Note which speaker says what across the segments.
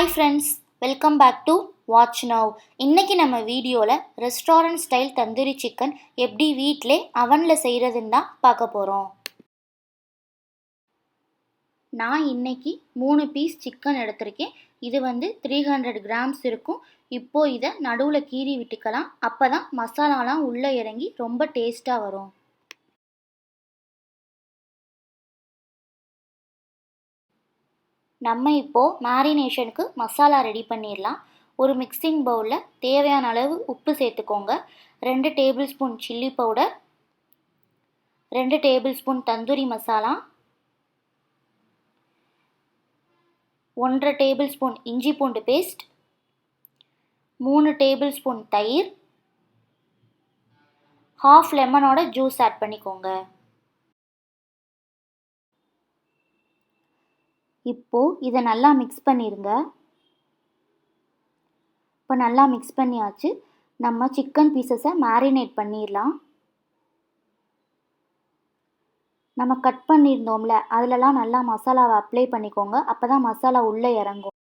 Speaker 1: Hi friends, welcome back to watch now. இன்றைக்கி நம்ம வீடியோவில் ரெஸ்டாரண்ட் ஸ்டைல் தந்தூரி சிக்கன் எப்படி வீட்டிலே அவனில் செய்கிறதுன்னு தான் பார்க்க போகிறோம். நான் இன்றைக்கி 3 பீஸ் சிக்கன் எடுத்திருக்கேன். இது 300 கிராம்ஸ் இருக்கும். இப்போது இதை நடுவில் கீறி விட்டுக்கலாம். அப்போ தான் மசாலாலாம் உள்ளே இறங்கி ரொம்ப டேஸ்ட்டாக வரும். நம்ம இப்போது மேரினேஷனுக்கு மசாலா ரெடி பண்ணிடலாம். ஒரு மிக்சிங் பவுலில் தேவையான அளவு உப்பு சேர்த்துக்கோங்க. 2 table spoon chilli powder, 2 table spoon tandoori masala, 1.5 table spoon இஞ்சி பூண்டு பேஸ்ட், 3 டேபிள் ஸ்பூன் தயிர், 1/2 லெமனோட ஜூஸ் ஆட் பண்ணிக்கோங்க. இப்போது இதை நல்லா மிக்ஸ் பண்ணிடுங்க. இப்போ நல்லா மிக்ஸ் பண்ணியாச்சு. நம்ம சிக்கன் பீசஸை மேரினேட் பண்ணிடலாம். நம்ம கட் பண்ணியிருந்தோம்ல, அதிலலாம் நல்லா மசாலாவை அப்ளை பண்ணிக்கோங்க. அப்போ தான் மசாலா உள்ளே இறங்கும்.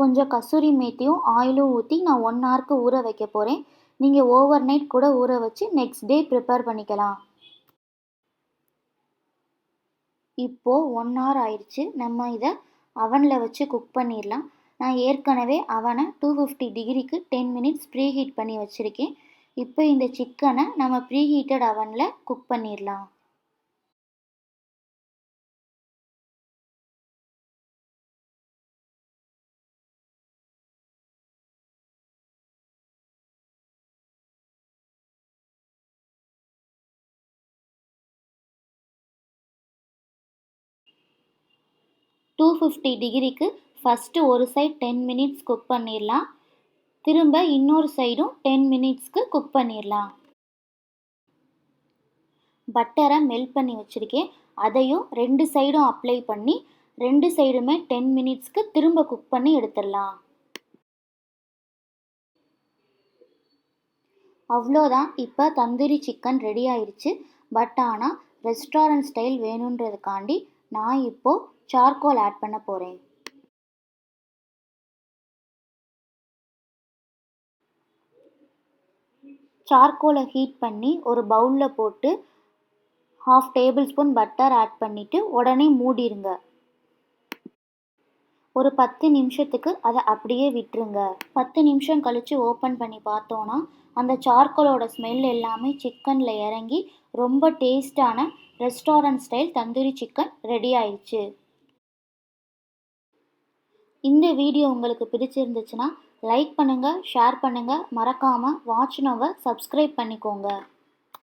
Speaker 1: கொஞ்சம் கசூரி மேத்தியும் ஆயிலும் ஊற்றி நான் 1 ஹவருக்கு ஊற வைக்க போகிறேன். நீங்கள் ஓவர் நைட் கூட ஊற வச்சு நெக்ஸ்ட் டே ப்ரிப்பேர் பண்ணிக்கலாம். இப்போது 1 ஹவர் ஆயிடுச்சு. நம்ம இதை அவனில் வச்சு குக் பண்ணிடலாம். நான் ஏற்கனவே அவனை 250 டிகிரிக்கு 10 மினிட்ஸ் ப்ரீ ஹீட் பண்ணி வச்சுருக்கேன். இப்போ இந்த சிக்கனை நம்ம ப்ரீ ஹீட்டட் அவனில் குக் பண்ணிடலாம். டூ 250 டிகிரிக்கு ஃபஸ்ட்டு ஒரு சைட் 10 மினிட்ஸ் குக் பண்ணிடலாம். திரும்ப இன்னொரு சைடும் 10 மினிட்ஸ்க்கு குக் பண்ணிடலாம். பட்டரை மெல்ட் பண்ணி வச்சுருக்கேன். அதையும் 2 சைடும் அப்ளை பண்ணி 2 சைடுமே 10 மினிட்ஸ்க்கு திரும்ப குக் பண்ணி எடுத்துடலாம். அவ்வளோதான். இப்போ தந்தூரி சிக்கன் ரெடி ஆயிடுச்சு. பட் ஆனால் ரெஸ்டாரண்ட் ஸ்டைல் வேணுன்றதுக்காண்டி நான் இப்போது சார்கோல் ஆட் பண்ண போகிறேன். சார்கோலை ஹீட் பண்ணி ஒரு பவுலில் போட்டு 1/2 டேபிள் ஸ்பூன் பட்டர் ஆட் பண்ணிவிட்டு உடனே மூடிடுங்க. ஒரு 10 நிமிஷத்துக்கு அதை அப்படியே விட்டுருங்க. 10 நிமிஷம் கழித்து ஓப்பன் பண்ணி பார்த்தோன்னா அந்த சார்கோலோட ஸ்மெல் எல்லாமே சிக்கனில் இறங்கி ரொம்ப டேஸ்டான restaurant style tandoori chicken ready ஆயிடுச்சு. இந்த வீடியோ உங்களுக்கு பிடிச்சிருந்துச்சுன்னா லைக் பண்ணுங்கள், ஷேர் பண்ணுங்கள், மறக்காமல் வாட்ச் நவ்வை சப்ஸ்கிரைப் பண்ணிக்கோங்க.